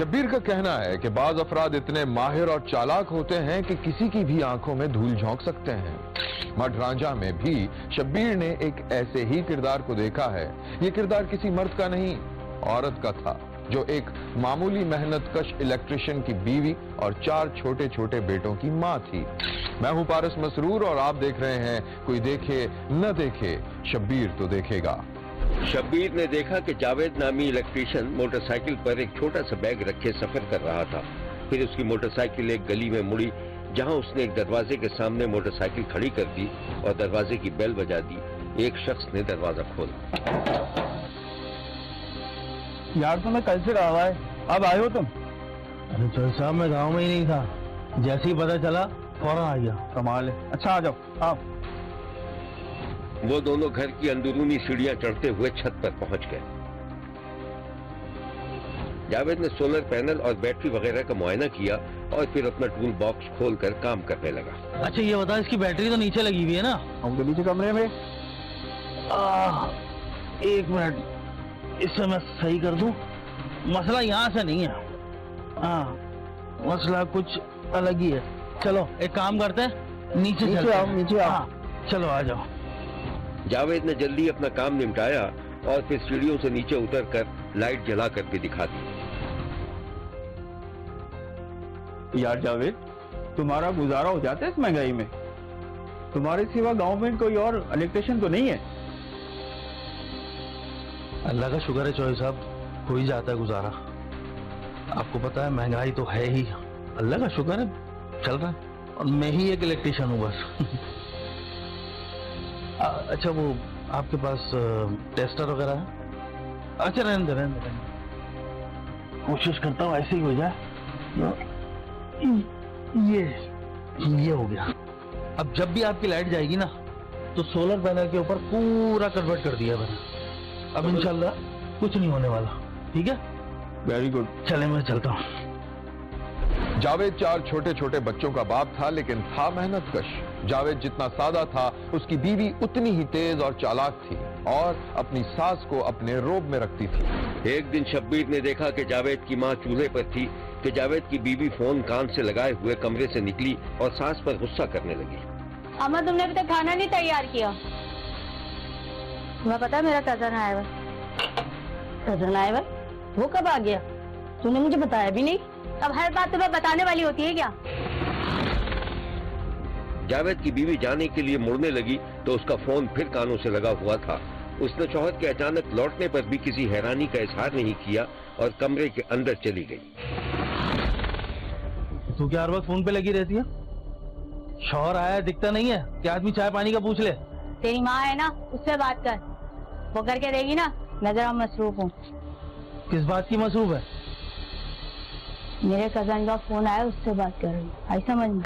शब्बीर का कहना है कि बाज अफराद इतने माहिर और चालाक होते हैं कि किसी की भी आंखों में धूल झोंक सकते हैं। मड रांझा में भी शब्बीर ने एक ऐसे ही किरदार को देखा है। ये किरदार किसी मर्द का नहीं, औरत का था, जो एक मामूली मेहनत कश इलेक्ट्रिशियन की बीवी और 4 छोटे छोटे बेटों की मां थी। मैं हूं पारस मसरूर और आप देख रहे हैं कोई देखे न देखे, शब्बीर तो देखेगा। शब्बीर ने देखा कि जावेद नामी इलेक्ट्रिशियन मोटरसाइकिल पर एक छोटा सा बैग रखे सफर कर रहा था। फिर उसकी मोटरसाइकिल एक गली में मुड़ी, जहां उसने एक दरवाजे के सामने मोटरसाइकिल खड़ी कर दी और दरवाजे की बेल बजा दी। एक शख्स ने दरवाजा खोला। यार तो मैं कल से रहा हुआ है, अब आए हो तुम? अरे चौधरी साहब मैं गांव में ही नहीं था, जैसे ही पता चला फौरन आ गया। कमाल है। अच्छा आ जाओ आओ। वो दोनों घर की अंदरूनी सीढ़ियां चढ़ते हुए छत पर पहुंच गए। जावेद ने सोलर पैनल और बैटरी वगैरह का मुआयना किया और फिर अपना टूल बॉक्स खोलकर काम करने लगा। अच्छा ये बता, इसकी बैटरी तो नीचे लगी हुई है ना? उनके नीचे कमरे में। एक मिनट, इसे मैं सही कर दूं। मसला यहाँ से नहीं है, हाँ मसला कुछ अलग ही है। चलो एक काम करते हैं, नीचे आओ, नीचे आओ। हाँ, चलो आ जाओ। जावेद ने जल्दी अपना काम निपटाया और फिर सीढ़ियों से नीचे उतरकर लाइट जला करके दिखा दी। यार जावेद, तुम्हारा गुजारा हो जाता है इस महंगाई में? तुम्हारे सिवा गांव में कोई और इलेक्ट्रिशियन तो नहीं है? अल्लाह का शुक्र है चौधरी साहब, हो ही जाता है गुजारा। आपको पता है महंगाई तो है ही, अल्लाह का शुक्र है चल रहा है, और मैं ही एक इलेक्ट्रिशियन हूँ बस। अच्छा वो आपके पास टेस्टर वगैरह है? अच्छा रहने दे, कोशिश करता हूँ ऐसे ही हो जाए। ये हो गया। अब जब भी आपकी लाइट जाएगी ना, तो सोलर पैनल के ऊपर पूरा कन्वर्ट कर दिया मैंने। अब इंशाल्लाह कुछ नहीं होने वाला, ठीक है? Very good. चले मैं चलता हूँ। जावेद 4 छोटे छोटे बच्चों का बाप था, लेकिन था मेहनत कश। जावेद जितना सादा था, उसकी बीवी उतनी ही तेज और चालाक थी और अपनी सास को अपने रोब में रखती थी। एक दिन शब्बीर ने देखा कि जावेद की मां चूल्हे पर थी कि जावेद की बीवी फोन कान से लगाए हुए कमरे से निकली और सास पर गुस्सा करने लगी। अम्मा तुमने अभी तक खाना नहीं तैयार किया। तुम्हें पता है मेरा कजन आया हुआ? कजन आया हुआ? वो कब आ गया? तूने मुझे बताया भी नहीं। अब हर बात तुम्हें बताने वाली होती है क्या? जावेद की बीवी जाने के लिए मुड़ने लगी तो उसका फोन फिर कानों से लगा हुआ था। उसने शौहर के अचानक लौटने पर भी किसी हैरानी का इजहार नहीं किया और कमरे के अंदर चली गई। तू क्या हर वक्त फोन पे लगी रहती है? शौहर आया है दिखता नहीं है कि आदमी चाय पानी का पूछ ले। तेरी माँ है ना, उससे बात कर, वो करके देगी ना। मैं जरा मसरूफ हूँ। किस बात की मसरूफ है? मेरे कजन का फोन आया, उससे बात कर रही हूँ, आई समझ में?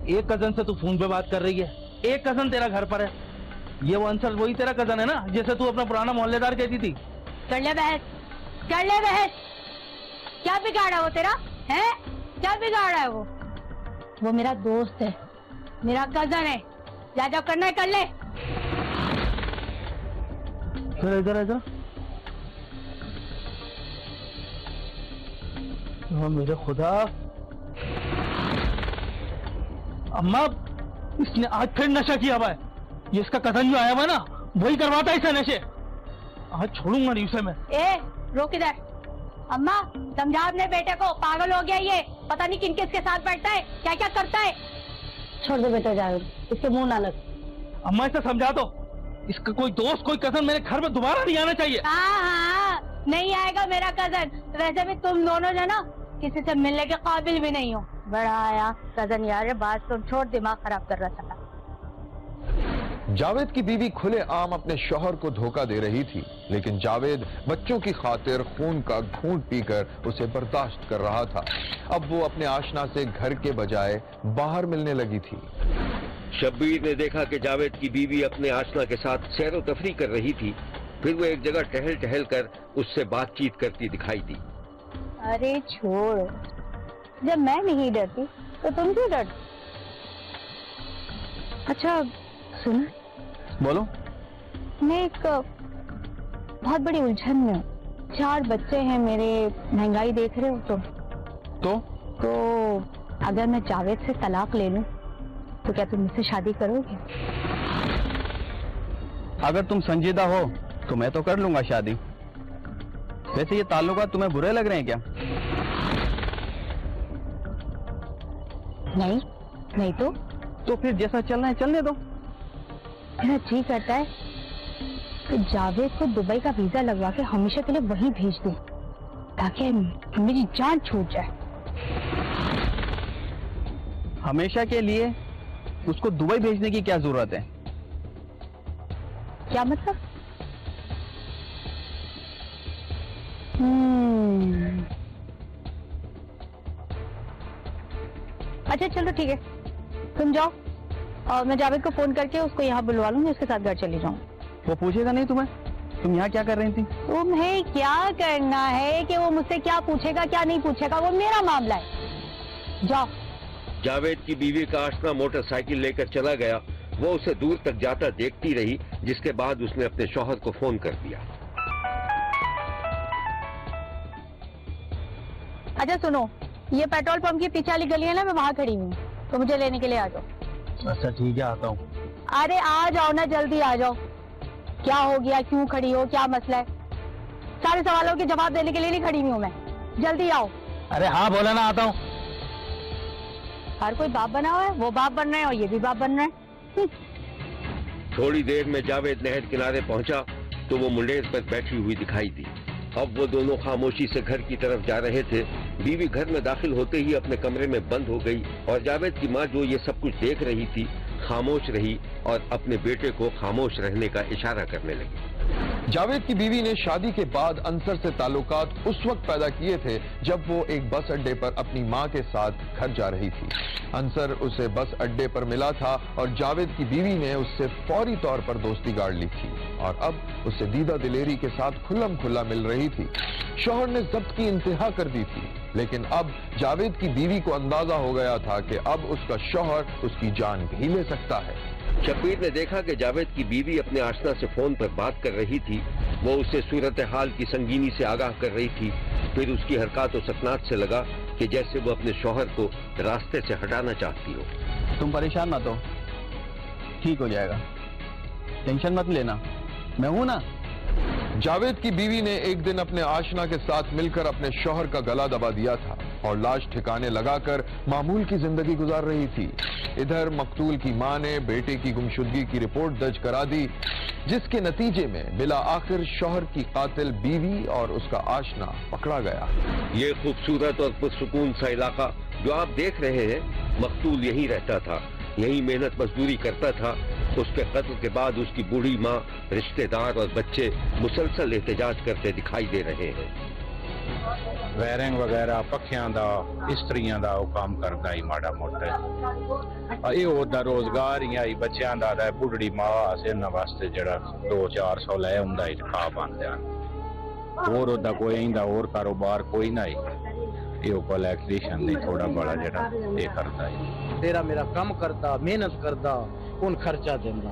एक कजन से तू फोन पे बात कर रही है, एक कजन तेरा घर पर है। ये वो अंसर वही तेरा कजन है ना, जैसे तू अपना पुराना मोहल्लेदार कहती थी? कर ले बहस, कर ले बहस। क्या बिगाड़ा वो तेरा है? क्या बिगाड़ा है वो मेरा दोस्त है, मेरा कजन है। जा जा करना है कर ले। इधर इधर। हाँ मेरे खुदा, अम्मा इसने आज फिर नशा किया हुआ है। ये इसका कजन जो आया हुआ है ना, वही करवाता है इसे नशे। आज छोड़ूंगा नहीं उसे मैं। ए रोक इधर। अम्मा समझा अपने बेटे को, पागल हो गया ये, पता नहीं किन किसके साथ बैठता है, क्या क्या करता है। छोड़ दो बेटा जावेद, इसके मुंह ना लग। अम्मा इसे समझा दो, इसका कोई दोस्त कोई कजन मेरे घर में दोबारा नहीं आना चाहिए। हाँ नहीं आएगा मेरा कजन। वैसे भी तुम दोनों जो ना किसी से मिलने के काबिल भी नहीं हो। बड़ा आया कजन यार, ये बात तुम छोड़, दिमाग खराब कर रहा था। जावेद की बीवी खुले आम अपने शौहर को धोखा दे रही थी, लेकिन जावेद बच्चों की खातिर खून का घूंट पीकर उसे बर्दाश्त कर रहा था। अब वो अपने आशना से घर के बजाय बाहर मिलने लगी थी। शब्बीर ने देखा कि जावेद की बीवी अपने आशना के साथ सैरो तफरी कर रही थी। फिर वो एक जगह टहल टहल कर उससे बातचीत करती दिखाई दी। अरे छोड़, जब मैं नहीं डरती तो तुम क्यों डर? अच्छा सुनो। बोलो। मैं एक बहुत बड़ी उलझन में हूँ। 4 बच्चे हैं मेरे, महंगाई देख रहे हो तो अगर मैं जावेद से तलाक ले लूं तो क्या तुम मुझसे शादी करोगे? अगर तुम संजीदा हो तो मैं तो कर लूंगा शादी। वैसे ये ताल्लुकात तुम्हें बुरे लग रहे हैं क्या? नहीं तो फिर जैसा चलना है चलने दो। मेरा जी करता है कि जावेद को दुबई का वीजा लगवा के हमेशा के लिए वहीं भेज दूं ताकि मेरी जान छूट जाए। हमेशा के लिए उसको दुबई भेजने की क्या जरूरत है? क्या मतलब? अच्छा चलो ठीक है, तुम जाओ और मैं जावेद को फोन करके उसको यहाँ बुलवा लूंगी, उसके साथ घर चली जाऊँ। वो पूछेगा नहीं तुम्हें तुम यहाँ क्या कर रही थी? तुम्हें क्या करना है कि वो मुझसे क्या पूछेगा क्या नहीं पूछेगा, वो मेरा मामला है। जाओ। जावेद की बीवी का आशना मोटरसाइकिल लेकर चला गया। वो उसे दूर तक जाता देखती रही, जिसके बाद उसने अपने शौहर को फोन कर दिया। अच्छा सुनो, ये पेट्रोल पंप की पीछे वाली गली है ना, मैं वहाँ खड़ी हूँ, तो मुझे लेने के लिए आ जाओ। अच्छा ठीक है, आता हूँ। अरे आ जाओ ना, जल्दी आ जाओ। क्या हो गया, क्यों खड़ी हो, क्या मसला है? सारे सवालों के जवाब देने के लिए नहीं खड़ी हुई हूँ मैं, जल्दी आओ। अरे हाँ बोला ना, आता हूँ। हर कोई बाप बना हुआ है, वो बाप बन रहे हैं और ये भी बाप बन रहे हैं। थोड़ी देर में जावेद नहर किनारे पहुंचा तो वो मुंडेर पर बैठी हुई दिखाई दी। अब वो दोनों खामोशी से घर की तरफ जा रहे थे। बीवी घर में दाखिल होते ही अपने कमरे में बंद हो गई और जावेद की माँ, जो ये सब कुछ देख रही थी, खामोश रही और अपने बेटे को खामोश रहने का इशारा करने लगी। जावेद की बीवी ने शादी के बाद अंसर से ताल्लुकात उस वक्त पैदा किए थे जब वो एक बस अड्डे पर अपनी मां के साथ घर जा रही थी। अंसर उसे बस अड्डे पर मिला था और जावेद की बीवी ने उससे फौरी तौर पर दोस्ती गाड़ ली थी और अब उसे दीदा दिलेरी के साथ खुल्लम खुल्ला मिल रही थी। शौहर ने जब्त की इंतहा कर दी थी, लेकिन अब जावेद की बीवी को अंदाजा हो गया था कि अब उसका शौहर उसकी जान भी ले सकता है। शब्बीर ने देखा कि जावेद की बीवी अपने आशना से फोन पर बात कर रही थी। वो उसे सूरत हाल की संगीनी से आगाह कर रही थी। फिर उसकी हरकत और सकनात से लगा कि जैसे वो अपने शौहर को रास्ते से हटाना चाहती हो। तुम परेशान मत हो, ठीक हो जाएगा, टेंशन मत लेना, मैं हूं ना। जावेद की बीवी ने एक दिन अपने आशना के साथ मिलकर अपने शौहर का गला दबा दिया था और लाश ठिकाने लगाकर मामूल की जिंदगी गुजार रही थी। इधर मकतूल की मां ने बेटे की गुमशुदगी की रिपोर्ट दर्ज करा दी, जिसके नतीजे में बिला आखिर शौहर की कातिल बीवी और उसका आशना पकड़ा गया। ये खूबसूरत और पुरसुकून सा इलाका जो आप देख रहे हैं, मकतूल यहीं रहता था, यहीं मेहनत मजदूरी करता था। उसके कत्ल के बाद उसकी बूढ़ी माँ, रिश्तेदार और बच्चे मुसलसल एहतजाज करते दिखाई दे रहे हैं। वायरिंग वगैरह पखियां दा, इस्त्रियां दा वो काम करदा ही माड़ा मोटा। ये ओदा रोजगार ही आई बच्चों का, बुढ़ड़ी माँ इन्होंने वास्ते जरा 200-400 लै हुंदा ही खा पांदे हन। और ओदा कोई इंदा और कारोबार कोई ना ही, ये इलेक्ट्रीशियन नहीं थोड़ा बड़ा जरा ये करता है। तेरा मेरा काम करता, मेहनत करता, उन खर्चा देंदा।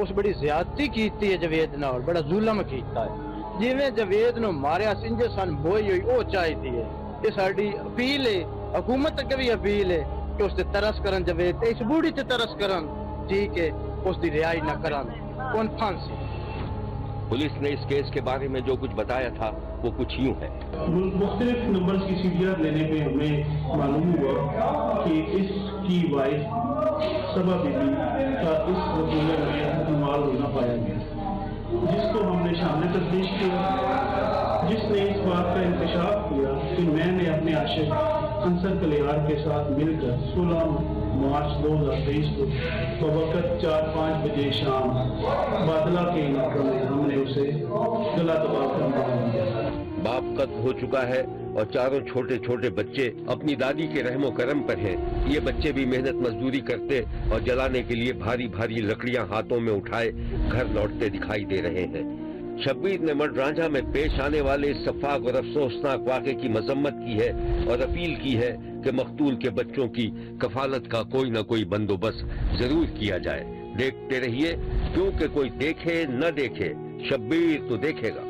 उस बड़ी ज्यादती कीती है जवेद नाल, बड़ा जुल्म कीता है। जिवें जवेद नु मारिया सिंजे सन बोई हुई ओ चाहती है। ये साडी अपील है, हुकूमत अगे भी अपील है कि उस ते तरस करन, जवेद इस बूढ़ी ते तरस करन, ठीक है, उस दी रिहाई न करन, उन फांसी। पुलिस ने इस केस के बारे में जो कुछ बताया था वो कुछ यूं है। मुख्तलिफ नंबर की सीढ़ियाँ लेने पे हमें मालूम हुआ कि इसकी वाइफ सबा बीबी का इस वजूद में इस्तेमाल होना पाया गया, जिसको हमने सामने तफ्तीश किया, जिसने इस बात का इंकशाफ किया कि मैंने अपने आशिक अंसर कलियार के साथ मिलकर 16 मार्च 2023 को वक्त 4-5 बजे शाम बादला के इलाके में हमने उसे गला दबाकर मार दिया। बाप कत्ल हो चुका है और चारों छोटे छोटे बच्चे अपनी दादी के रहमो करम पर हैं। ये बच्चे भी मेहनत मजदूरी करते और जलाने के लिए भारी भारी लकड़ियां हाथों में उठाए घर लौटते दिखाई दे रहे हैं। शब्बीर ने मडरांझा में पेश आने वाले इस सफाक और अफसोसनाक वाक़े की मजम्मत की है और अपील की है कि मकतूल के बच्चों की कफालत का कोई न कोई बंदोबस्त जरूर किया जाए। देखते रहिए, क्योंकि कोई देखे न देखे, शब्बीर तो देखेगा।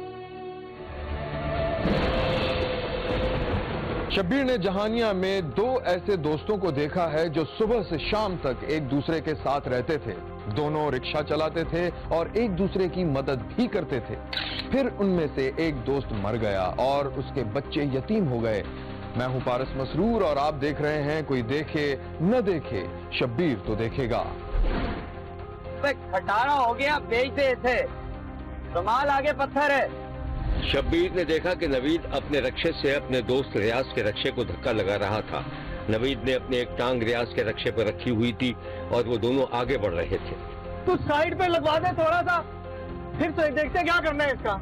शब्बीर ने जहानिया में 2 ऐसे दोस्तों को देखा है जो सुबह से शाम तक एक दूसरे के साथ रहते थे। दोनों रिक्शा चलाते थे और एक दूसरे की मदद भी करते थे। फिर उनमें से एक दोस्त मर गया और उसके बच्चे यतीम हो गए। मैं हूं पारस मसरूर और आप देख रहे हैं कोई देखे न देखे, शब्बीर तो देखेगा। खटारा हो गया, बेचते थे, कमाल आगे पत्थर है। शब्बीर ने देखा कि नवीद अपने रक्षे से अपने दोस्त रियाज के रक्षे को धक्का लगा रहा था। नवीद ने अपनी एक टांग रियाज के रक्षे पर रखी हुई थी और वो दोनों आगे बढ़ रहे थे। तू साइड पे लगवा दे थोड़ा सा, फिर तो देखते क्या करना है इसका।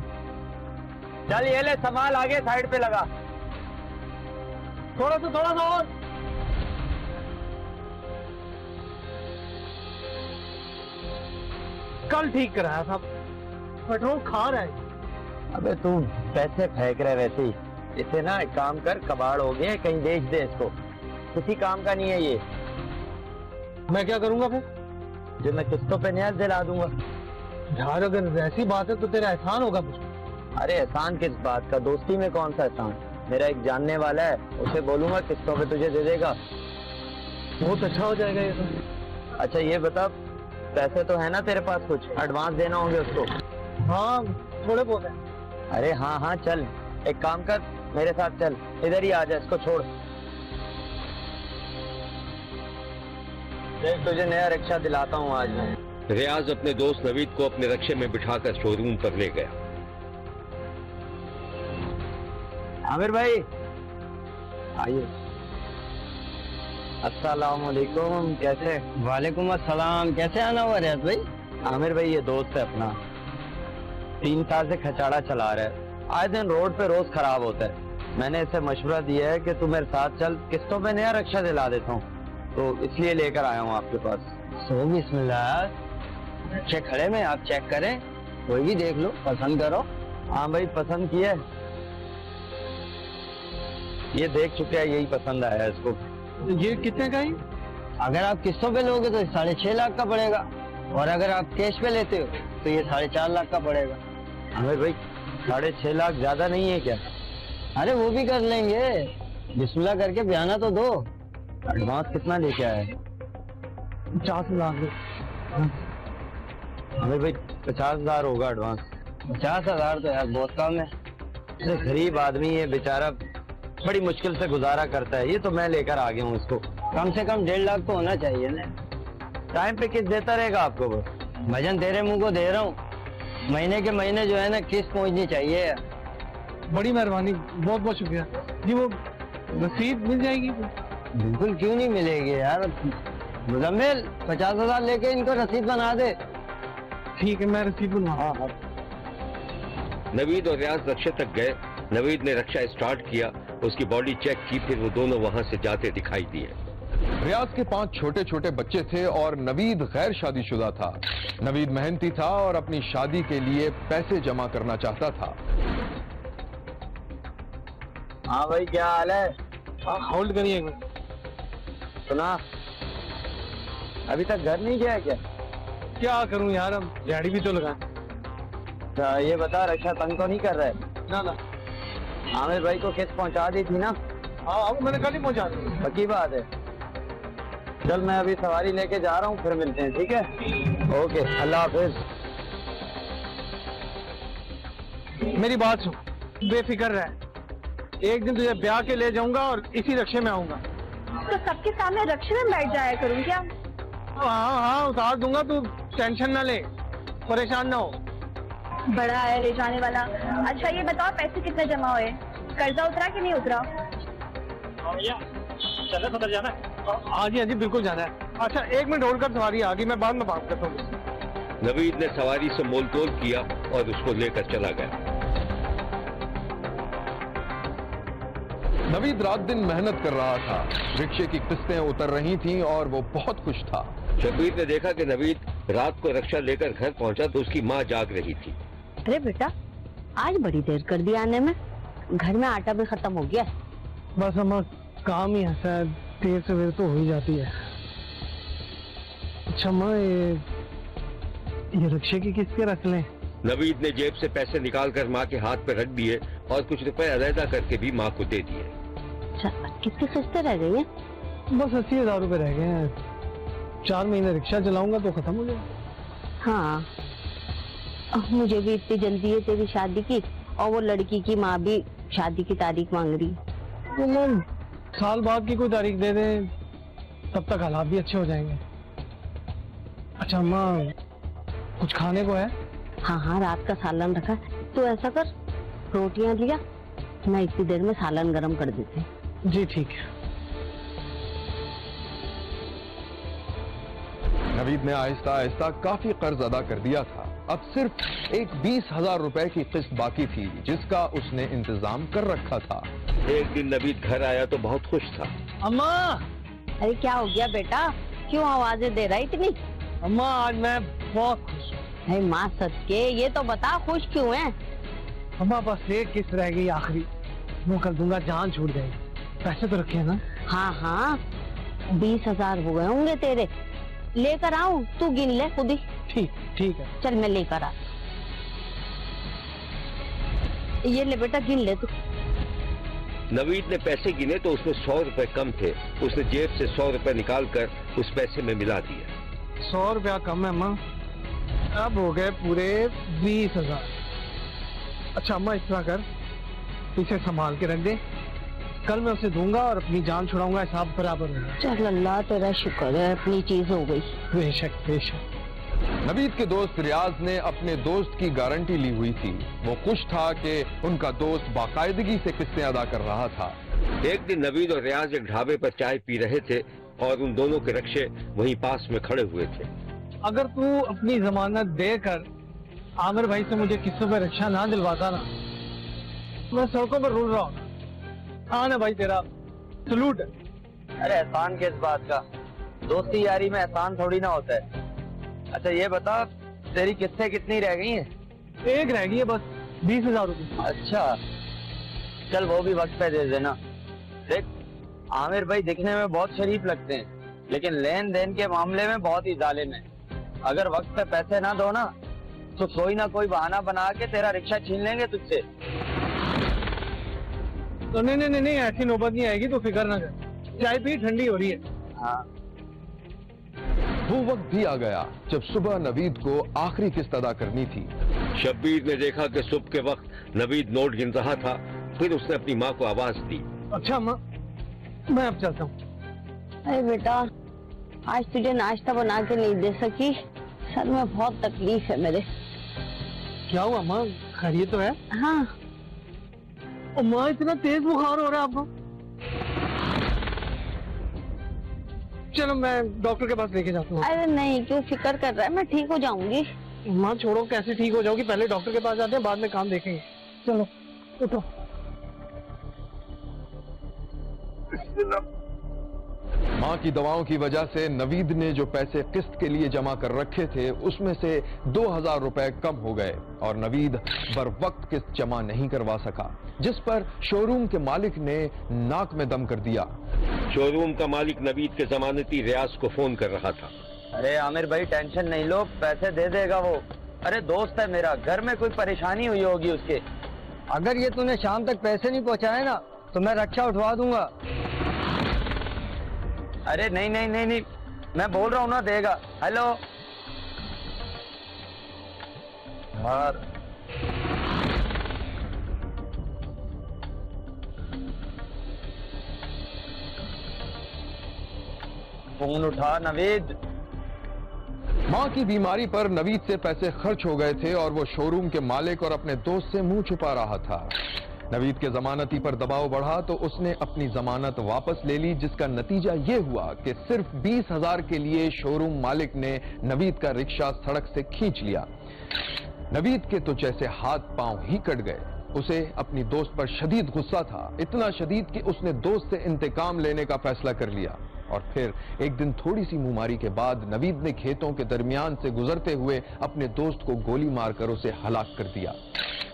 चल ये ले संभाल, आगे साइड पे लगा, थोड़ा सा और। कल ठीक कराया था, पेट्रोल खा रहा है। अबे तू पैसे फेंक रहे वैसे ही, इसे ना एक काम कर, कबाड़ हो गए, कहीं बेच दे इसको, किसी काम का नहीं है ये। मैं क्या करूंगा फिर? जो मैं किस्तों पे न्याज दिला दूंगा। यार अगर ऐसी बात है तो तेरा एहसान होगा मुझ पर। अरे एहसान किस बात का, दोस्ती में कौन सा एहसान? मेरा एक जानने वाला है, उसे बोलूंगा किस्तों पे तुझे दे देगा। बहुत अच्छा हो जाएगा ये तो। अच्छा ये बता, पैसे तो है ना तेरे पास, कुछ एडवांस देना होंगे उसको? हाँ थोड़े बहुत है। अरे हाँ चल, एक काम कर, मेरे साथ चल, इधर ही आ जा, इसको छोड़। देख तुझे नया रिक्शा दिलाता हूँ आज मैं। रियाज अपने दोस्त नवीद को अपने रक्षे में बिठाकर शोरूम पर ले गया। आमिर भाई आइए। अस्सलाम वालेकुम, कैसे? वालेकुम अस्सलाम, कैसे आना हुआ रियाज भाई? आमिर भाई ये दोस्त है अपना, 3 साल से खचाड़ा चला रहा है, आए दिन रोड पे रोज खराब होता है। मैंने इसे मशवरा दिया है कि तू मेरे साथ चल, किस्तों पे नया रिक्शा दिला देता हूँ, तो इसलिए लेकर आया हूँ आपके पास। सो बिस्मिल्लाह, अच्छे खड़े में आप चेक करें, कोई भी देख लो, पसंद करो। हाँ भाई पसंद किया है, ये देख चुके हैं, यही पसंद आया है इसको। ये कितने का ही? अगर आप किस्तों पे लोगे तो 6.5 लाख का पड़ेगा, और अगर आप कैश पे लेते हो तो ये 4.5 लाख का पड़ेगा। हमें भाई 6.5 लाख ज्यादा नहीं है क्या? अरे वो भी कर लेंगे, बिस्मिल्लाह करके बयाना तो दो। एडवांस कितना लेके आए? 50 लाख। हमें भाई 50,000 होगा एडवांस। 50,000 तो यार बहुत कम है। अरे गरीब आदमी है बेचारा, बड़ी मुश्किल से गुजारा करता है, ये तो मैं लेकर आ गया हूँ इसको। कम से कम 1.5 लाख तो होना चाहिए ना। टाइम पे किस्त देता रहेगा आपको? वो भजन तेरे मुंह को दे रहा हूँ, महीने के महीने जो है ना किस्त पहुँचनी चाहिए। बड़ी मेहरबानी, बहुत बहुत शुक्रिया जी। वो रसीद मिल जाएगी? बिल्कुल, क्यों नहीं मिलेगी यार। मुजम्मिल 50,000 लेके इनको रसीद बना दे। ठीक है, मैं रसीद बनवा। हाँ। नवीद और रियाज रक्षे तक गए। नवीद ने रक्षा स्टार्ट किया, उसकी बॉडी चेक की, फिर वो दोनों वहां से जाते दिखाई दिए। रियाज के 5 छोटे छोटे बच्चे थे और नवीद गैर शादीशुदा था। नवीद मेहनती था और अपनी शादी के लिए पैसे जमा करना चाहता था। हाँ भाई क्या हाल है? होल्ड करिए एक मिनट। सुना, अभी तक घर नहीं गया क्या? क्या करूं यार, अब दिहाड़ी भी तो लगा। ये बता, रक्षा तंग तो नहीं कर रहा है? ना। आमिर भाई को किस्त पहुंचा दी थी ना? हाँ मैंने कल ही पहुंचा दी। पक्की बात है। चल मैं अभी सवारी लेके जा रहा हूँ, फिर मिलते हैं, ठीक है? ओके, अल्लाह हाफिज। मेरी बात सुन, बेफिक्र रह, एक दिन तुझे ब्याह के ले जाऊंगा और इसी रक्षे में आऊंगा। तो सबके सामने रक्षे में बैठ जाया करूँ क्या? हाँ उतार दूंगा, तू टेंशन ना ले, परेशान ना हो। बड़ा है ले जाने वाला। अच्छा ये बताओ, पैसे कितने जमा हुए? कर्जा उतरा कि नहीं उतरा? उतर जाना है। हाँ जी बिल्कुल जाना है। अच्छा 1 मिनट होल्ड कर, सवारी आ गई, मैं बाद में बात करता हूँ। नवीद ने सवारी से मोलतोल किया और उसको लेकर चला गया। नवीद रात दिन मेहनत कर रहा था, रिक्शे की किस्तें उतर रही थीं और वो बहुत खुश था। शब्बीर ने देखा कि नवीद रात को रक्षा लेकर घर पहुंचा तो उसकी माँ जाग रही थी। अरे बेटा, आज बड़ी देर कर दी आने में, घर में आटा भी खत्म हो गया। बस अम्मा काम ही ऐसा है, देर से देर तो हो ही जाती है। अच्छा अम्मा, ये रिक्शे की किस्तें रख लें? नवीद ने जेब से पैसे निकालकर माँ के हाथ पे रख दिए और कुछ रुपए अलहदा करके भी माँ को दे दिए। अच्छा, कितनी किस्तें रह गई हैं? बस 80,000 रुपए रह गए हैं। 4 महीने रिक्शा चलाऊंगा तो खत्म हो जाएगा। हाँ, मुझे भी इतनी जल्दी है तेरी शादी की, और वो लड़की की माँ भी शादी की तारीख मांग रही है। तो मैम साल बाद की कोई तारीख दे दें, तब तक हालात भी अच्छे हो जाएंगे। अच्छा अम्मा, कुछ खाने को है? हाँ हाँ, रात का सालन रखा है। तो ऐसा कर, रोटियां लिया, मैं इतनी देर में सालन गरम कर देती हूँ। जी ठीक है। नवीद ने आहिस्ता आहिस्ता काफी कर्ज अदा कर दिया था। अब सिर्फ एक 20,000 रुपए की किस्त बाकी थी, जिसका उसने इंतजाम कर रखा था। एक दिन नवीद घर आया तो बहुत खुश था। अम्मा, अरे क्या हो गया बेटा, क्यों आवाजें दे रहा इतनी? अम्मा आज मैं बहुत खुश हूँ। अरे माँ सदके, ये तो बता खुश क्यों है? अम्मा बस एक किस्त रह गई आखिरी, वो कर दूंगा, जान छूट जाएगी। पैसे तो रखे हैं ना? हाँ हाँ, 20,000 हो गए होंगे तेरे। लेकर आऊं, तू गिन ले खुद ही। ठीक है। चल मैं लेकर आ। ये ले बेटा, गिन ले तू। नवीद ने पैसे गिने तो उसमें 100 रुपए कम थे। उसने जेब से 100 रुपए निकालकर उस पैसे में मिला दिया। 100 रुपया कम है अम्मा, अब हो गए पूरे 20,000। अच्छा अम्मा, इस तरह कर, इसे संभाल के रख दे, कल मैं उसे दूंगा और अपनी जान छुड़ाऊंगा, हिसाब बराबर होगा। चल अल्लाह तेरा शुक्र है, अपनी चीज हो गई। बेशक बेशक। नवीद के दोस्त रियाज ने अपने दोस्त की गारंटी ली हुई थी। वो खुश था कि उनका दोस्त बाकायदगी से किस्तें अदा कर रहा था। एक दिन नवीद और रियाज एक ढाबे पर चाय पी रहे थे और उन दोनों के रक्शे वहीं पास में खड़े हुए थे। अगर तू अपनी जमानत देकर आमिर भाई से मुझे किस्तों पे रिक्शा ना दिलवाता ना, मैं सड़कों पर रुल रहा हूँ। हाँ ना भाई, तेरा सलूट है। अरे एहसान किस बात का, दोस्ती यारी में एहसान थोड़ी ना होता है। अच्छा ये बता, तेरी किस्तें कितनी रह गई हैं? एक रह गई है बस, 20,000 रुपये। अच्छा चल, वो भी वक्त पे दे देना। देख, आमिर भाई दिखने में बहुत शरीफ लगते हैं, लेकिन लेन देन के मामले में बहुत ही जालिम है। अगर वक्त पे पैसे ना दो ना, तो कोई ना कोई बहाना बना के तेरा रिक्शा छीन लेंगे तुझसे। तो नहीं, ऐसी नौबत नहीं आएगी, तो फिक्र ना कर। चाय पी, ठंडी हो रही है। हाँ, वो वक्त भी आ गया जब सुबह नवीद को आखिरी किस्त अदा करनी थी। शब्बीर ने देखा कि सुबह के वक्त नवीद नोट गिन रहा था। फिर उसने अपनी माँ को आवाज दी। अच्छा अम्मा, मैं अब चलता हूँ। अरे बेटा, आज तुझे नाश्ता बना के नहीं दे सकी, सर में बहुत तकलीफ है मेरे। क्या हुआ अम्मा, खैरियत तो है? हाँ। अम्मा इतना तेज बुखार हो रहा है आपको? चलो मैं डॉक्टर के पास लेके जाता हूँ। अरे नहीं, क्यों फिक्र कर रहा है, मैं ठीक हो जाऊंगी। अम्मा छोड़ो, कैसे ठीक हो जाओगी, पहले डॉक्टर के पास जाते हैं, बाद में काम देखेंगे। चलो उठो। माँ की दवाओं की वजह से नवीद ने जो पैसे किस्त के लिए जमा कर रखे थे, उसमें से 2,000 रुपए कम हो गए और नवीद बर वक्त किस्त जमा नहीं करवा सका, जिस पर शोरूम के मालिक ने नाक में दम कर दिया। शोरूम का मालिक नवीद के जमानती रियाज को फोन कर रहा था। अरे आमिर भाई टेंशन नहीं लो, पैसे दे देगा वो। अरे दोस्त है मेरा, घर में कोई परेशानी हुई होगी उसके। अगर ये तूने शाम तक पैसे नहीं पहुंचाए ना, तो मैं रक्षा उठवा दूंगा। अरे नहीं, मैं बोल रहा हूँ ना, देगा। हेलो यार, फोन उठा नवीद। माँ की बीमारी पर नवीद से पैसे खर्च हो गए थे और वो शोरूम के मालिक और अपने दोस्त से मुंह छुपा रहा था। नवीद के जमानती पर दबाव बढ़ा तो उसने अपनी जमानत वापस ले ली, जिसका नतीजा ये हुआ कि सिर्फ 20,000 के लिए शोरूम मालिक ने नवीद का रिक्शा सड़क से खींच लिया। नवीद के तो जैसे हाथ पांव ही कट गए। उसे अपनी दोस्त पर शदीद गुस्सा था, इतना शदीद कि उसने दोस्त से इंतकाम लेने का फैसला कर लिया। और फिर एक दिन थोड़ी सी मुमारी के बाद नवीद ने खेतों के दरमियान से गुजरते हुए अपने दोस्त को गोली मारकर उसे हलाक कर दिया।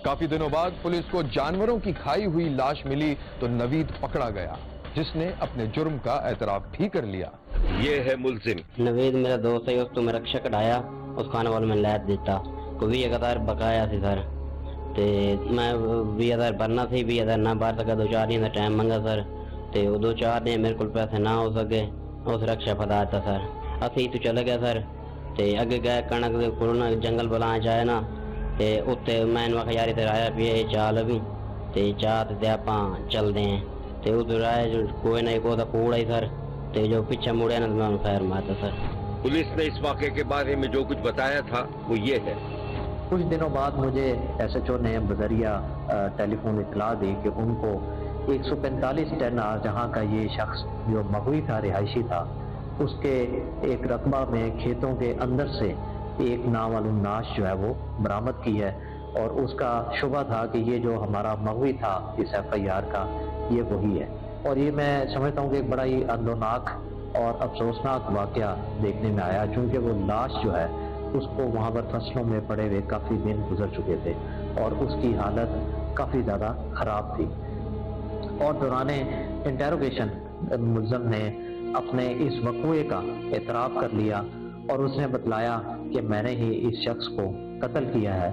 काफी दिनों बाद पुलिस को जानवरों की खाई हुई लाश मिली तो नवीद पकड़ा गया, जिसने अपने जुर्म का एतराफ भी कर लिया। ये है मुलजिम नवीद, मेरा दोस्त है। उस तो मैं रक्षा कढ़ाया, उस खाने वाले में लैद देता को 20,000 बकाया थी सर, ते मैं 20,000 भरना थी, 20,000 ना भर सका, 2-4 दिन का टाइम मंगा सर। تے وہ 2-4 دن میرے کو پیسے نہ ہو سکے اس رکشا پتا دیتا سر اسی تو چلے گیا سر تے اگے گئے کنک دے کولوں جنگل بلان جائے نا تے اوتے میں وقت یاری تے آیا پی چال بھی تے چاہ تے آپاں چلدے ہیں تے ادھر آئے جو کوئی نہ کوئی کوڑا ہی سر تے جو پیچھے مڑے نا میں فائر مارتا سر. پولیس نے اس واقعے کے بارے میں جو کچھ بتایا تھا وہ یہ ہے. کچھ دنوں بعد مجھے ایس ایچ او نے بذریعہ ٹیلی فون اطلاع دی کہ ان کو 145 10 جہاں کا یہ شخص جو مغوی تھا رہائشی تھا اس کے ایک رقبہ میں کھیتوں کے اندر سے ایک نامعلوم نعش جو ہے وہ برآمد کی ہے اور اس کا شبہ تھا کہ یہ جو ہمارا مغوی تھا اس ایف آئی آر کا یہ وہی ہے. اور یہ میں سمجھتا ہوں کہ ایک بڑا ہی اندوناک اور افسوسناک واقعہ دیکھنے میں آیا چونکہ وہ لاش جو ہے اس کو وہاں پر فصلوں میں پڑے ہوئے کافی دن گزر چکے تھے اور اس کی حالت کافی زیادہ خراب تھی. اور دوران انٹیروگیشن ملزم نے اپنے اس وقوعے کا اعتراف کر لیا اور اس نے بتلایا کہ میں نے ہی اس شخص کو قتل کیا ہے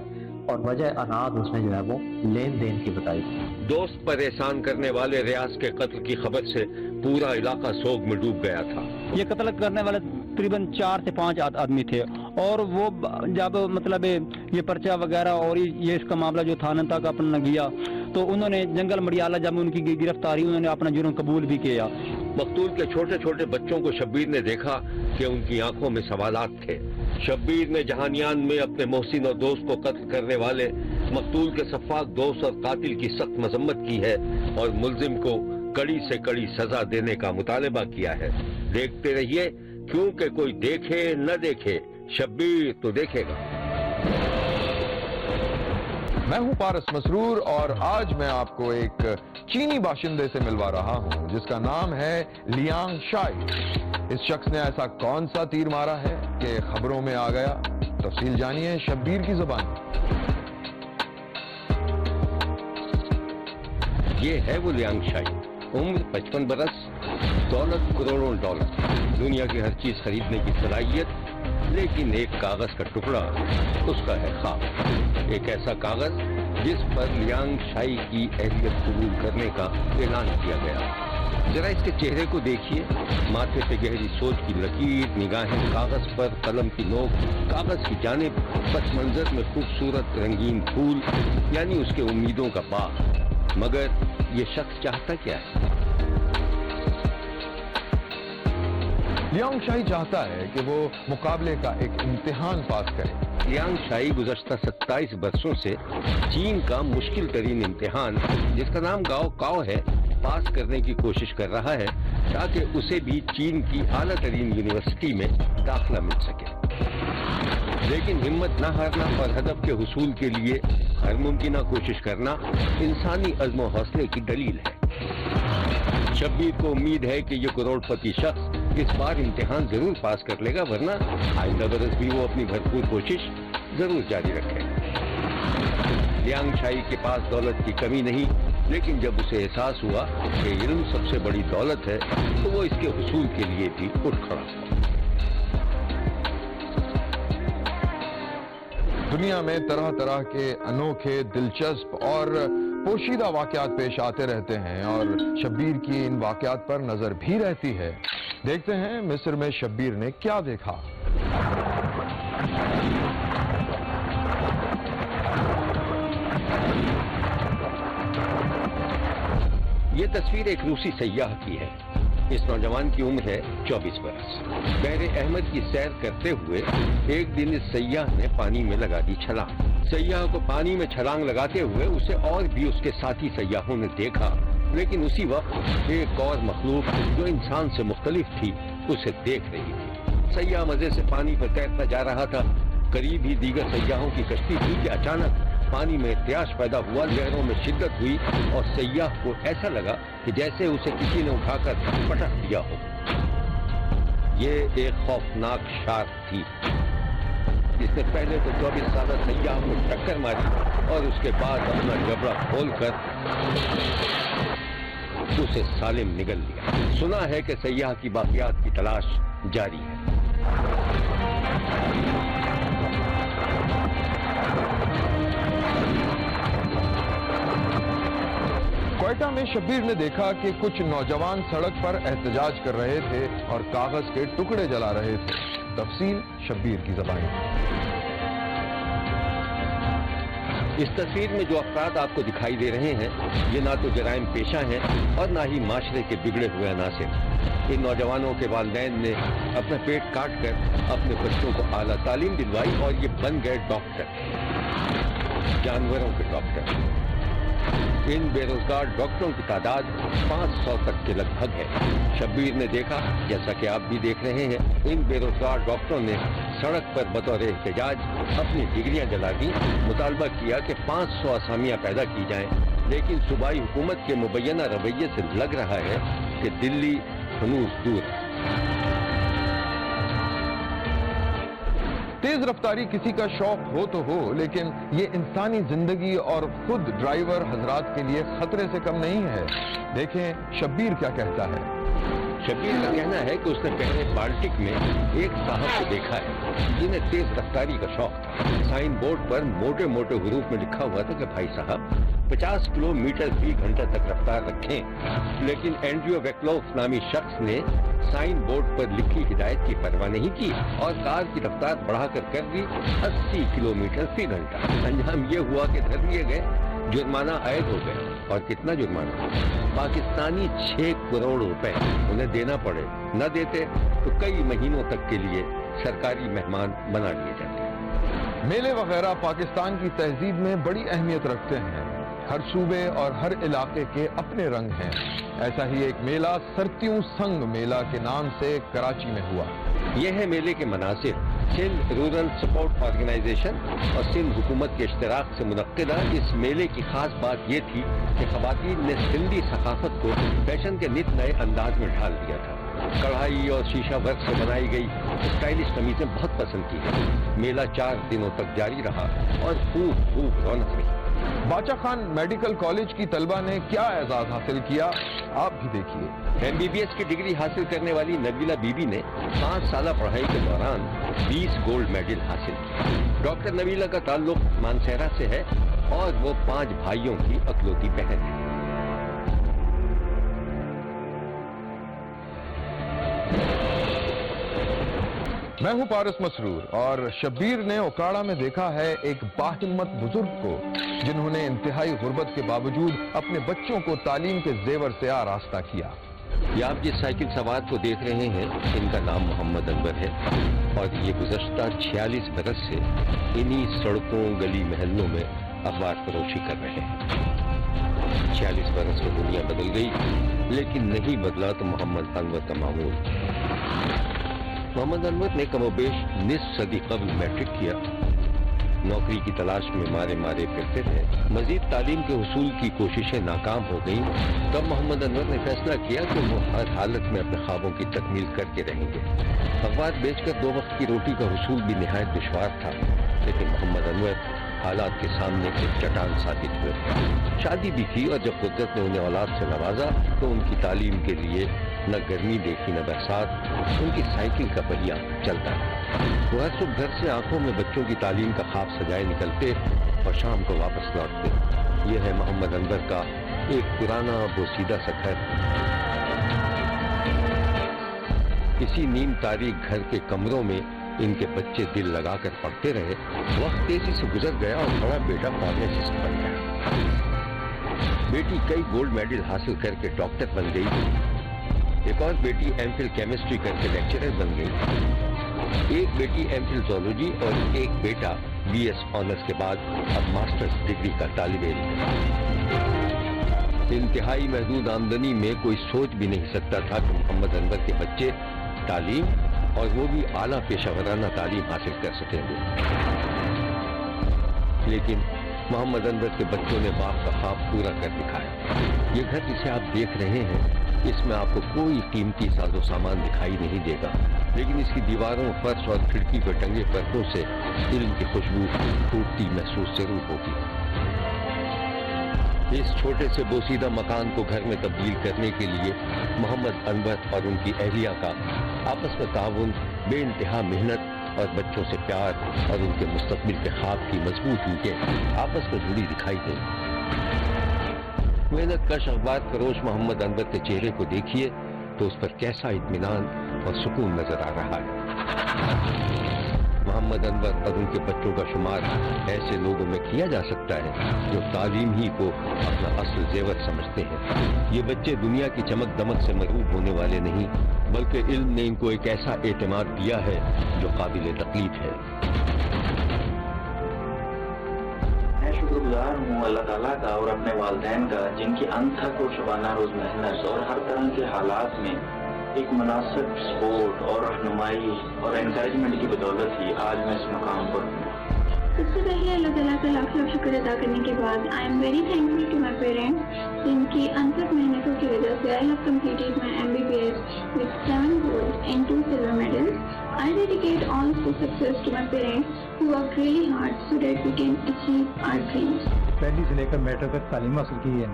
اور وجہ اناد اس نے جو ہے وہ لین دین کی بتائی. دوست پر احسان کرنے والے ریاض کے قتل کی خبر سے پورا علاقہ سوگ میں ڈوب گیا تھا. یہ قتل کرنے والے تقریباً 4 سے 5 آدمی تھے اور وہ جب مطلب یہ پرچہ وغیرہ اور یہ اس کا معاملہ جو تھانے تک اپنا گیا تو انہوں نے جنگل مڑیالہ جب ان کی گرفتاری انہوں نے اپنا جرم قبول بھی کیا. مقتول کے چھوٹے چھوٹے بچوں کو شبیر نے دیکھا کہ ان کی آنکھوں میں سوالات تھے. شبیر نے جہانیان میں اپنے محسن اور دوست کو قتل کرنے والے مقتول کے شفاق دوست اور قاتل کی سخت مذمت کی ہے اور ملزم کو کڑی سے کڑی سزا دینے کا مطالبہ کیا ہے. دیکھتے رہیے کیونکہ کوئی دیکھے نہ دیکھے شبیر تو دیکھے گا. میں ہوں پارس مسرور اور آج میں آپ کو ایک چینی باشندے سے ملوا رہا ہوں جس کا نام ہے لیانگ شائی. اس شخص نے ایسا کون سا تیر مارا ہے کہ خبروں میں آ گیا؟ تفصیل جانیے شبیر کی زبان. یہ ہے وہ لیانگ شائی. عمر 55 برس، دولت کروڑوں ڈالر، دنیا کی ہر چیز خریدنے کی صلاحیت، لیکن ایک کاغذ کا ٹکڑا اس کا ہے خواب. ایک ایسا کاغذ جس پر لیانگ شائی کی اہلیت قبول کرنے کا اعلان کیا گیا. ذرا اس کے چہرے کو دیکھیے، ماتھے پہ گہری سوچ کی لکیر، نگاہیں کاغذ پر، قلم کی نوک کاغذ کی جانب، پس منظر میں خوبصورت رنگین پھول، یعنی اس کے امیدوں کا باغ. مگر یہ شخص چاہتا کیا ہے؟ لیانگ شائی چاہتا ہے کہ وہ مقابلے کا ایک امتحان پاس کرے. لیانگ شائی گزشتہ 27 برسوں سے چین کا مشکل ترین امتحان جس کا نام گاؤ کاؤ ہے پاس کرنے کی کوشش کر رہا ہے تاکہ اسے بھی چین کی اعلیٰ ترین یونیورسٹی میں داخلہ مل سکے. لیکن ہمت نہ ہارنا اور ہدف کے حصول کے لیے ہر ممکنہ کوشش کرنا انسانی عزم و حوصلے کی دلیل ہے. شبیر کو امید ہے کہ یہ کروڑ پتی شخص اس بار امتحان ضرور پاس کر لے گا، ورنہ آئندہ برس بھی وہ اپنی بھرپور کوشش ضرور جاری رکھے. لیانگ شائی کے پاس دولت کی کمی نہیں، لیکن جب اسے احساس ہوا کہ علم سب سے بڑی دولت ہے تو وہ اس کے حصول کے لیے بھی اٹھ کھڑا ہوا. دنیا میں طرح طرح کے انوکھے، دلچسپ اور پوشیدہ واقعات پیش آتے رہتے ہیں اور شبیر کی ان واقعات پر نظر بھی رہتی ہے. دیکھتے ہیں مصر میں شبیر نے کیا دیکھا. یہ تصویر ایک روسی سیاح کی ہے. اس نوجوان کی عمر ہے 24 برس. بحر احمد کی سیر کرتے ہوئے ایک دن اس سیاح نے پانی میں لگا دی چھلانگ. سیاح کو پانی میں چھلانگ لگاتے ہوئے اسے اور بھی اس کے ساتھی سیاحوں نے دیکھا، لیکن اسی وقت ایک اور مخلوق جو انسان سے مختلف تھی اسے دیکھ رہی تھی. سیاح مزے سے پانی پر تیرتا جا رہا تھا. قریب ہی دیگر سیاحوں کی کشتی تھی کہ اچانک پانی میں ارتعاش پیدا ہوا، لہروں میں شدت ہوئی اور سیاح کو ایسا لگا کہ جیسے اسے کسی نے اٹھا کر پٹک دیا ہو. یہ ایک خوفناک شارک تھی جس نے پہلے تو 24 سالہ سیاح کو ٹکر ماری اور اس کے بعد اپنا جبڑا کھول کر اسے سالم نگل لیا. سنا ہے کہ سیاح کی باقیات کی تلاش جاری ہے. کوئٹہ میں شبیر نے دیکھا کہ کچھ نوجوان سڑک پر احتجاج کر رہے تھے اور کاغذ کے ٹکڑے جلا رہے تھے. تفصیل شبیر کی زبانی. اس تصویر میں جو افراد آپ کو دکھائی دے رہے ہیں یہ نہ تو جرائم پیشہ ہیں اور نہ ہی معاشرے کے بگڑے ہوئے عناصر. ان نوجوانوں کے والدین نے اپنا پیٹ کاٹ کر اپنے بچوں کو اعلیٰ تعلیم دلوائی اور یہ بن گئے ڈاکٹر, جانوروں کے ڈاکٹر. ان بے روزگار ڈاکٹروں کی تعداد 500 تک کے لگ بھگ ہے. شبیر نے دیکھا, جیسا کہ آپ بھی دیکھ رہے ہیں, ان بے روزگار ڈاکٹروں نے سڑک پر بطور احتجاج اپنی ڈگریاں جلا دی. مطالبہ کیا کہ 500 اسامیاں پیدا کی جائیں, لیکن صوبائی حکومت کے مبینہ رویے سے لگ رہا ہے کہ دلی ہنوز دور ہے. تیز رفتاری کسی کا شوق ہو تو ہو, لیکن یہ انسانی زندگی اور خود ڈرائیور حضرات کے لیے خطرے سے کم نہیں ہے. دیکھیں شبیر کیا کہتا ہے. شبیر کا کہنا ہے کہ اس نے پہلے بالٹک میں ایک صاحب کو دیکھا ہے جنہیں تیز رفتاری کا شوق تھا. سائن بورڈ پر موٹے موٹے حروف میں لکھا ہوا تھا کہ بھائی صاحب 50 کلومیٹر فی گھنٹہ تک رفتار رکھیں, لیکن اینڈریو ویکلوف نامی شخص نے سائن بورڈ پر لکھی ہدایت کی پرواہ نہیں کی اور کار کی رفتار بڑھا کر دی 80 کلومیٹر فی گھنٹہ. انجام یہ ہوا کہ دھر لیے گئے, جرمانہ عائد ہو گئے. اور کتنا جرمانہ؟ پاکستانی 6 کروڑ روپے انہیں دینا پڑے. نہ دیتے تو کئی مہینوں تک کے لیے سرکاری مہمان بنا لیے جاتے. میلے وغیرہ پاکستان کی تہذیب میں بڑی اہمیت رکھتے ہیں. ہر صوبے اور ہر علاقے کے اپنے رنگ ہیں. ایسا ہی ایک میلہ سرتیوں سنگ میلہ کے نام سے کراچی میں ہوا. یہ ہے میلے کے مناظر. سندھ رورل سپورٹ آرگنائزیشن اور سندھ حکومت کے اشتراک سے منعقدہ اس میلے کی خاص بات یہ تھی کہ خواتین نے سندھی ثقافت کو فیشن کے نت نئے انداز میں ڈھال دیا تھا. کڑھائی اور شیشہ ورک سے بنائی گئی اسٹائلش قمیضیں بہت پسند کی ہیں. میلہ 4 دنوں تک جاری رہا اور خوب رونق رہی. باچا خان میڈیکل کالج کی طلبہ نے کیا اعزاز حاصل کیا, آپ بھی دیکھیے. MBBS کی ڈگری حاصل کرنے والی نبیلہ بی بی نے 5 سالہ پڑھائی کے دوران 20 گولڈ میڈل حاصل کیا. ڈاکٹر نبیلہ کا تعلق مانسہرہ سے ہے اور وہ 5 بھائیوں کی اکلوتی بہن ہے. میں ہوں پارس مسرور اور شبیر نے اوکاڑا میں دیکھا ہے ایک باہمت بزرگ کو جنہوں نے انتہائی غربت کے باوجود اپنے بچوں کو تعلیم کے زیور سے آراستہ کیا. یہ آپ جس سائیکل سوار کو دیکھ رہے ہیں ان کا نام محمد انور ہے اور یہ گزشتہ 46 برس سے انہی سڑکوں گلی محلوں میں اخبار فروشی کر رہے ہیں. 46 برس میں دنیا بدل گئی لیکن نہیں بدلا تو محمد انور کا معمول. محمد انور نے کم و بیش نصف صدی قبل میٹرک کیا. نوکری کی تلاش میں مارے پھرتے تھے. مزید تعلیم کے حصول کی کوششیں ناکام ہو گئیں. تب محمد انور نے فیصلہ کیا کہ وہ ہر حالت میں اپنے خوابوں کی تکمیل کر کے رہیں گے. اخبار بیچ کر 2 وقت کی روٹی کا حصول بھی نہایت دشوار تھا, لیکن محمد انور حالات کے سامنے ایک چٹان ثابت ہوئے. شادی بھی کی اور جب قدرت نے انہیں اولاد سے نوازا تو ان کی تعلیم کے لیے نہ گرمی دیکھی نہ برسات, ان کی سائیکل کا پہیہ چلتا ہے. وہ ہر صبح گھر سے آنکھوں میں بچوں کی تعلیم کا خواب سجائے نکلتے اور شام کو واپس لوٹتے. یہ ہے محمد انور کا ایک پرانا بوسیدہ سا گھر. اسی نیم تاریخ گھر کے کمروں میں ان کے بچے دل لگا کر پڑھتے رہے. وقت تیزی سے گزر گیا اور بڑا بیٹا فارماسسٹ بن گیا. بیٹی کئی گولڈ میڈل حاصل کر کے ڈاکٹر بن گئی. ایک اور بیٹی ایم فل کیمسٹری کر کے لیکچرر بن گئی. ایک بیٹی ایم فل زولوجی اور ایک بیٹا BS آنرس کے بعد اب ماسٹرز ڈگری کا طالب علم. انتہائی محدود آمدنی میں کوئی سوچ بھی نہیں سکتا تھا کہ محمد انور کے بچے تعلیم اور وہ بھی اعلیٰ پیشہ ورانہ تعلیم حاصل کر سکیں گے. لیکن محمد انور کے بچوں نے باپ کا خواب پورا کر دکھایا. یہ گھر جسے آپ دیکھ رہے ہیں اس میں آپ کو کوئی قیمتی ساز و سامان دکھائی نہیں دے گا, لیکن اس کی دیواروں, فرش اور کھڑکی پر ٹنگے پردوں سے علم کی خوشبو پھوٹتی محسوس ضرور ہوگی. اس چھوٹے سے بوسیدہ مکان کو گھر میں تبدیل کرنے کے لیے محمد انور اور ان کی اہلیہ کا آپس میں تعاون, بے انتہا محنت اور بچوں سے پیار اور ان کے مستقبل کے خواب کی مضبوط اینٹیں آپس میں جڑی دکھائی دیں. محنت کش اخبار فروش محمد انور کے چہرے کو دیکھیے تو اس پر کیسا اطمینان اور سکون نظر آ رہا ہے۔ محمد انور اور ان کے بچوں کا شمار ایسے لوگوں میں کیا جا سکتا ہے جو تعلیم ہی کو اپنا اصل زیور سمجھتے ہیں۔ یہ بچے دنیا کی چمک دمک سے محروم ہونے والے نہیں، بلکہ علم نے ان کو ایک ایسا اعتماد دیا ہے جو قابل تکلیف ہے۔ میں شکر گزار ہوں اللہ تعالیٰ کا اور اپنے والدین کا، جن کی انتھک اور شبانہ روز محنت اور ہر طرح کے حالات میں ایک مناسب سپورٹ اور رہنمائی اور انکریجمنٹ کی بدولت ہی آج میں اس مقام پر ہوں۔ سب سے پہلے اللہ تعالیٰ کا لاکھ لاکھ شکر ادا کرنے کے بعد I am very thankful to my parents, جن کی انتھک محنتوں کی وجہ سے I have completed my MBBS with 7 gold and 2 silver medals. I dedicate all the success to my parents who worked really hard so that we can achieve our dreams. پہلی سے لے کر میٹرک تک تعلیم حاصل کی ہے۔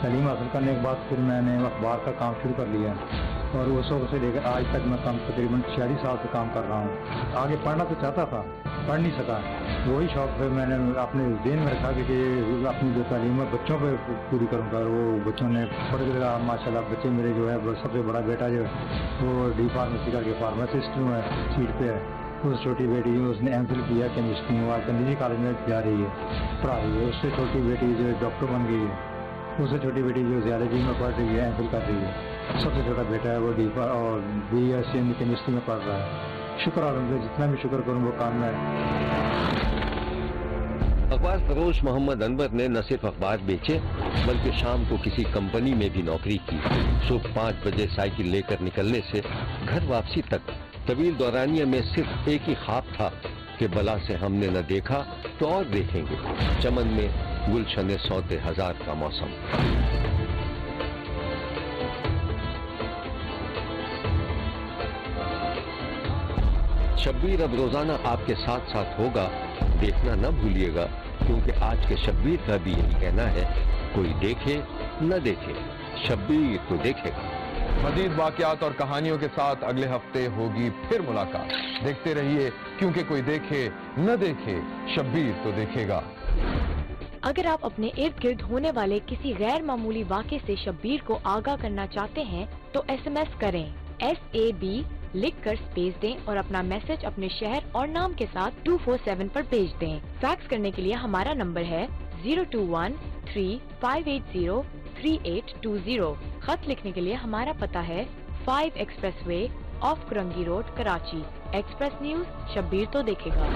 تعلیم حاصل کرنے کے بعد پھر میں نے اخبار کا کام شروع کر لیا اور اس وقت سے لے کر آج تک میں تقریباً 46 سال سے کام کر رہا ہوں۔ آگے پڑھنا تو چاہتا تھا، پڑھ نہیں سکا۔ وہی شوق پہ میں نے اپنے ذہن میں رکھا کہ اپنی جو تعلیم ہے بچوں پہ پوری کروں گا۔ وہ بچوں نے پڑھ کے ماشاء اللہ بچے میرے جو ہے سب سے بڑا بیٹا جو ہے وہ ڈی فارمیسی کر کے فارماسسٹ ہے، سیٹ پہ ہے۔ اس چھوٹی بیٹی اس نے M.Phil کیا کیمسٹری میں، آج نجی کالج میں جا رہی ہے، پڑھا رہی ہے۔ اس سے چھوٹی بیٹی جو ڈاکٹر بن گئی ہے، اس سے چھوٹی بیٹی جو زیالوجی میں پڑھ رہی ہے، M.Phil کر رہی ہے۔ سب سے چھوٹا بیٹا ہے وہ اور BSc کیمسٹری میں پڑھ رہا ہے۔ شکر الحمدللہ، جتنا بھی شکر کروں وہ کام ہے۔ اخبار فروش محمد انور نے نہ صرف اخبار بیچے بلکہ شام کو کسی کمپنی میں بھی نوکری کی۔ صبح 5 بجے سائیکل لے کر نکلنے سے گھر واپسی تک طویل دورانیہ میں صرف ایک ہی خواب تھا کہ بلا سے ہم نے نہ دیکھا تو اور دیکھیں گے، چمن میں گلشن سوتے ہزار کا موسم۔ شبیر اب روزانہ آپ کے ساتھ ساتھ ہوگا، دیکھنا نہ بھولیے گا، کیونکہ آج کے شبیر کا بھی یہی کہنا ہے، کوئی دیکھے نہ دیکھے شبیر تو دیکھے گا۔ مزید واقعات اور کہانیوں کے ساتھ اگلے ہفتے ہوگی پھر ملاقات۔ دیکھتے رہیے، کیونکہ کوئی دیکھے نہ دیکھے شبیر تو دیکھے گا۔ اگر آپ اپنے ارد گرد ہونے والے کسی غیر معمولی واقعے سے شبیر کو آگاہ کرنا چاہتے ہیں تو SMS کریں SAB لکھ کر سپیس دیں اور اپنا میسج اپنے شہر اور نام کے ساتھ 247 پر بھیج دیں۔ فیکس کرنے کے لیے ہمارا نمبر ہے 02135803820۔ خط لکھنے کے لیے ہمارا پتہ ہے 5 express way of Korangi road Karachi. Express news, Shabbir تو دیکھے گا۔